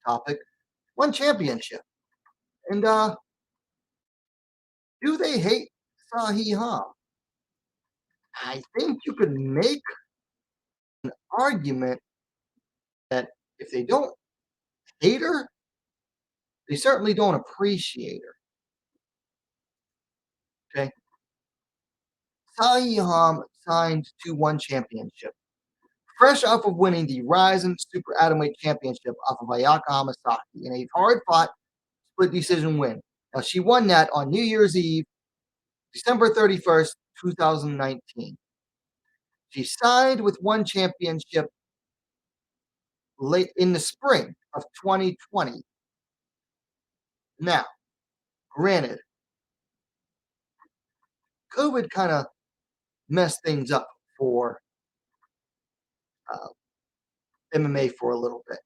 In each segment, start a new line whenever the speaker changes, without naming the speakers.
topic, one championship. And do they hate Seo Hee Ham? I think you could make an argument that if they don't hate her, they certainly don't appreciate her. Okay. Seo Hee Ham signed to one championship, fresh off of winning the Ryzen Super Atomweight Championship off of Ayaka Hamasaki in a hard-fought split decision win. Now, she won that on New Year's Eve, December 31st, 2019. She signed with one championship late in the spring of 2020. Now, granted, COVID kind of messed things up for MMA for a little bit.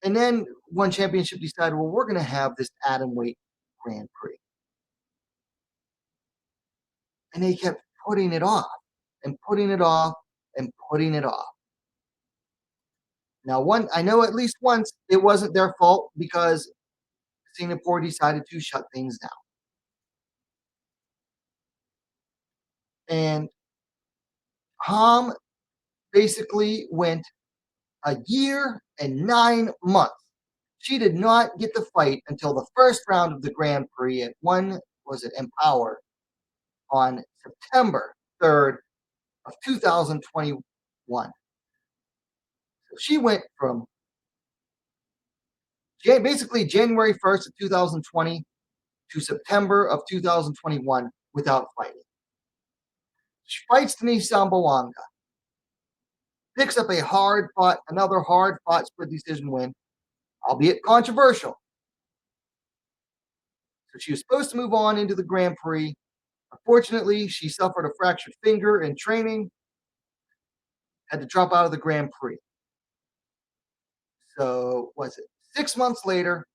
And then one championship decided, well, we're going to have this atomweight Grand Prix. And they kept putting it off and putting it off and putting it off. Now, I know at least once it wasn't their fault because Singapore decided to shut things down. And Ham basically went a year and 9 months. She did not get the fight until the first round of the Grand Prix at Empower on September 3rd of 2021. So she went from basically January 1st of 2020 to September of 2021 without fighting. She fights Denise Zamboanga, picks up another hard-fought split decision win, albeit controversial. So she was supposed to move on into the Grand Prix. Unfortunately, she suffered a fractured finger in training, had to drop out of the Grand Prix. So, 6 months later,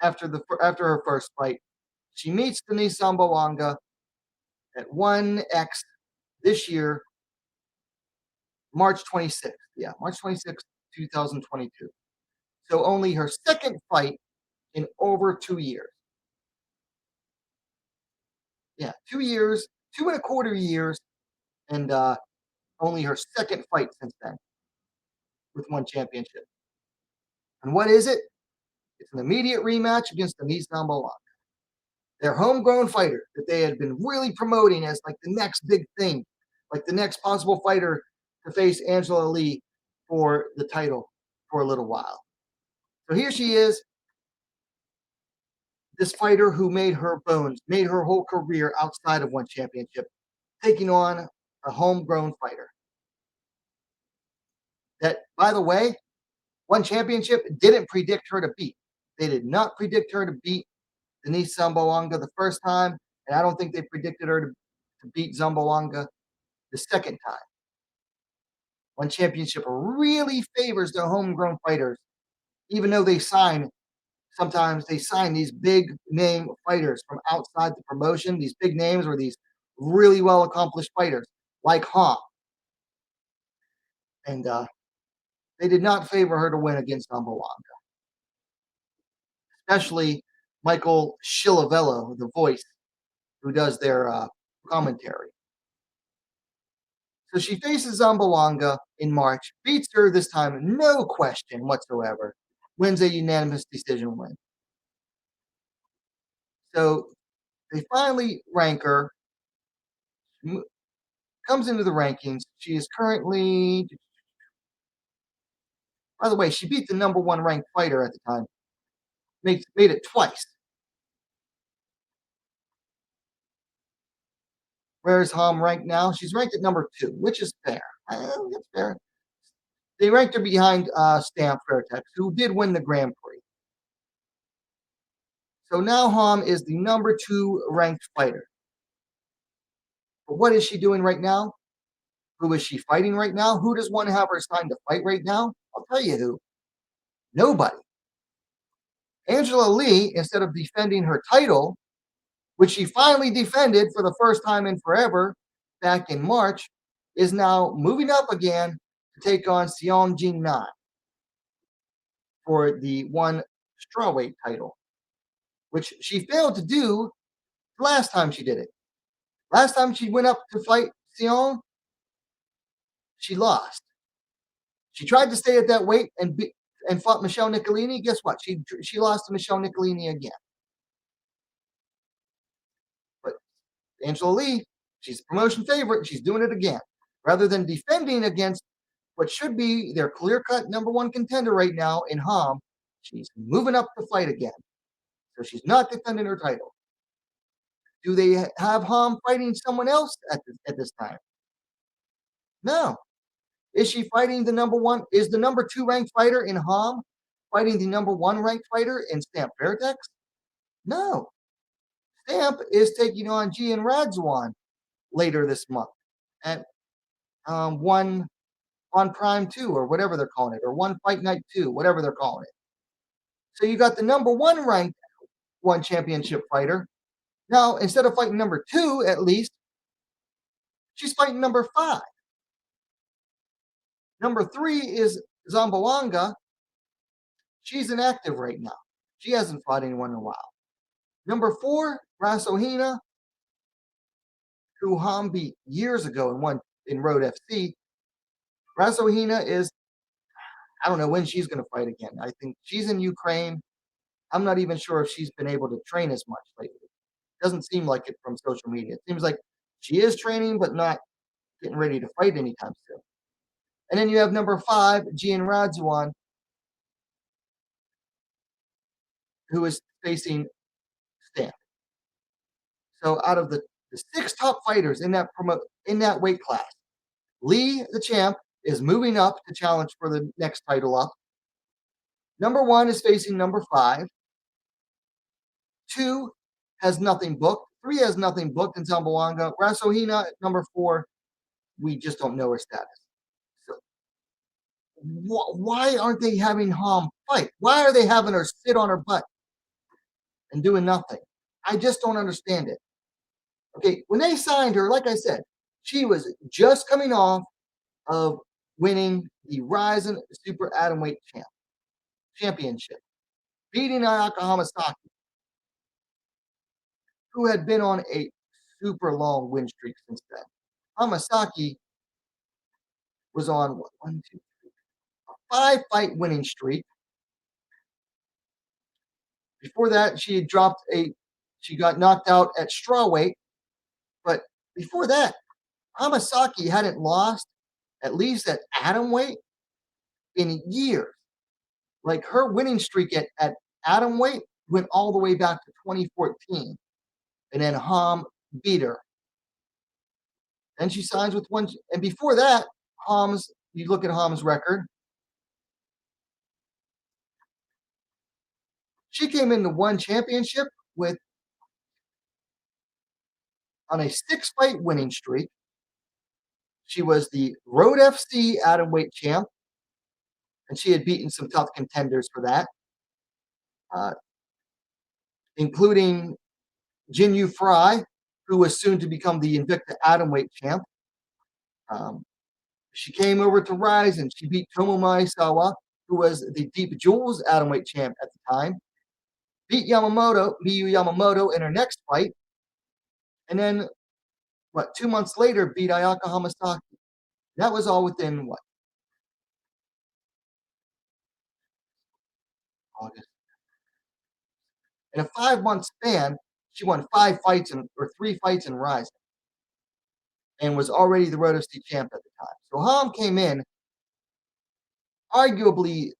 after her first fight, she meets Denise Zamboanga at 1X this year, March 26th. Yeah, March 26th, 2022. So only her second fight in over 2 years. Yeah, 2 years, 2.25 years, and only her second fight since then with one championship. And what is it? It's an immediate rematch against Denise Zamboanga, their homegrown fighter that they had been really promoting as like the next big thing, like the next possible fighter to face Angela Lee for the title for a little while. So here she is, this fighter who made her bones, made her whole career outside of one championship, taking on a homegrown fighter. That, by the way, one championship didn't predict her to beat. They did not predict her to beat Denise Zamboanga the first time, and I don't think they predicted her to beat Zamboanga the second time. One championship really favors their homegrown fighters, even though sometimes they sign these big name fighters from outside the promotion. These big names were these really well accomplished fighters like Ham. And they did not favor her to win against Zamboanga, especially Michael Chilavello, the voice who does their commentary. So she faces Zamboanga in March, beats her this time, no question whatsoever, wins a unanimous decision win. So they finally rank her, comes into the rankings. She is currently, by the way, she beat the number one ranked fighter at the time, made it twice. Where is Ham ranked now? She's ranked at number 2, which is fair. That's fair. They ranked her behind Stamp Fairtex, who did win the Grand Prix. So now Ham is the number 2 ranked fighter. But what is she doing right now? Who is she fighting right now? Who does one have her signed to fight right now? I'll tell you who. Nobody. Angela Lee, instead of defending her title, which she finally defended for the first time in forever back in March, is now moving up again to take on Seong Jin Na for the one strawweight title, which she failed to do last time she did it. Last time she went up to fight Seong, she lost. She tried to stay at that weight and fought Michelle Nicolini. Guess what? She lost to Michelle Nicolini again. But Angela Lee, she's a promotion favorite. She's doing it again. Rather than defending against what should be their clear-cut number one contender right now in Ham, she's moving up to fight again. So she's not defending her title. Do they have Ham fighting someone else at this time? No. Is she fighting the number one? Is the number two ranked fighter in Ham fighting the number one ranked fighter in Stamp Fairtex? No. Stamp is taking on Gian Radzwan later this month at one on Prime 2 or whatever they're calling it, or One Fight Night 2, whatever they're calling it. So you got the number one ranked one championship fighter. Now, instead of fighting number two, at least, she's fighting number 5. Number 3 is Zamboanga. She's inactive right now. She hasn't fought anyone in a while. Number 4, Rasohina, who Ham beat years ago and won in Road FC. Rasohina is, I don't know when she's going to fight again. I think she's in Ukraine. I'm not even sure if she's been able to train as much lately. Doesn't seem like it from social media. It seems like she is training, but not getting ready to fight anytime soon. And then you have number 5, Gian Radzwan, who is facing Stamp. So out of the 6 top fighters in that weight class, Lee, the champ, is moving up to challenge for the next title up. Number 1 is facing number 5. 2 has nothing booked. 3 has nothing booked in Zamboanga. Rasohina, number 4, we just don't know her status. So why aren't they having Ham fight? Why are they having her sit on her butt and doing nothing? I just don't understand it. Okay, when they signed her, like I said, she was just coming off of winning the Ryzen Super Atomweight Championship, beating Ayaka Hamasaki, who had been on a super long win streak since then. Hamasaki was on a 5-fight winning streak. Before that, she got knocked out at strawweight. But before that, Hamasaki hadn't lost, at least at atomweight, in years. Like her winning streak at atomweight went all the way back to 2014. And then Ham beat her. Then she signs with one. And before that, you look at Ham's record. She came into one championship on a 6-fight winning streak. She was the Road FC atomweight champ, and she had beaten some tough contenders for that, including Jinyu Fry, who was soon to become the Invicta atomweight champ. She came over to Rise and she beat Tomo Maesawa, who was the Deep Jewels atomweight champ at the time. Beat Miyu Yamamoto in her next fight. And then, 2 months later, beat Ayaka Hamasaki. That was all within, August. In a 5-month span, she won 3 fights in Rise and was already the Road FC champ at the time. So Ham came in, arguably,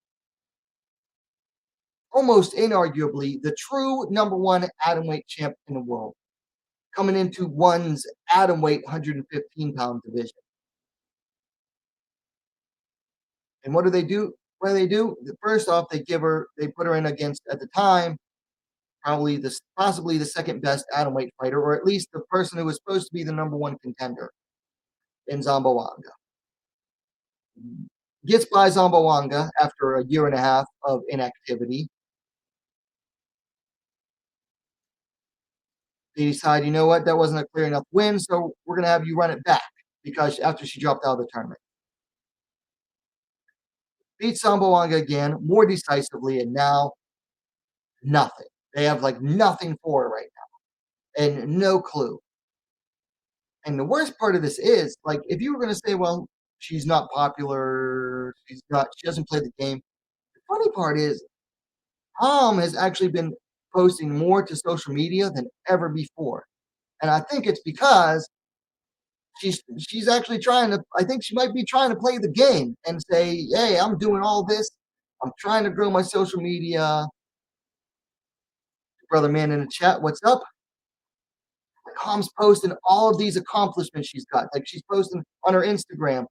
almost inarguably, the true number 1 atomweight champ in the world, coming into one's atomweight 115-pound division. And what do they do? First off, they put her in against, at the time, possibly the second best atomweight fighter, or at least the person who was supposed to be the number 1 contender in Zamboanga. Gets by Zamboanga after a year and a half of inactivity. They decide, you know what, that wasn't a clear enough win, so we're going to have you run it back, because after she dropped out of the tournament. beat Sambawanga again more decisively, and now nothing. They have like nothing for her right now and no clue. And the worst part of this is like if you were going to say, well, she's not popular, she doesn't play the game. The funny part is Ham has actually been posting more to social media than ever before. And I think it's because she's actually trying to, I think she might be trying to play the game and say, hey, I'm doing all this. I'm trying to grow my social media. Brother man in the chat, what's up? Like Ham's posting all of these accomplishments she's got. Like she's posting on her Instagram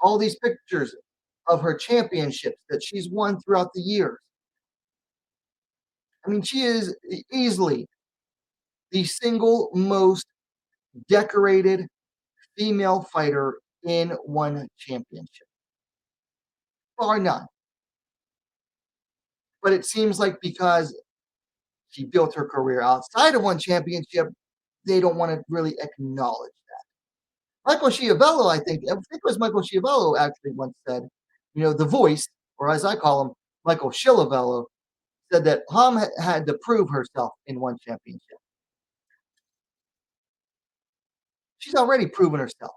all these pictures of her championships that she's won throughout the years. I mean, she is easily the single most decorated female fighter in one championship, bar none. But it seems like because she built her career outside of one championship, they don't want to really acknowledge that. Michael Schiavello, I think it was Michael Schiavello actually once said, the voice, or as I call him, Michael Schiavello, said that Ham had to prove herself in one championship. She's already proven herself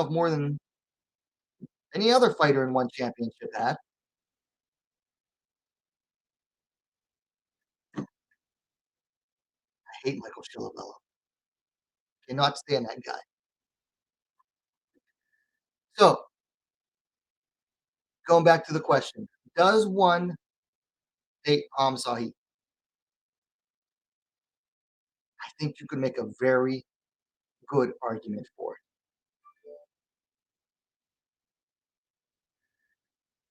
more than any other fighter in one championship had. I hate Michael Schiavello. Cannot stand that guy. So, going back to the question, does one date Sahi? I think you could make a very good argument for it.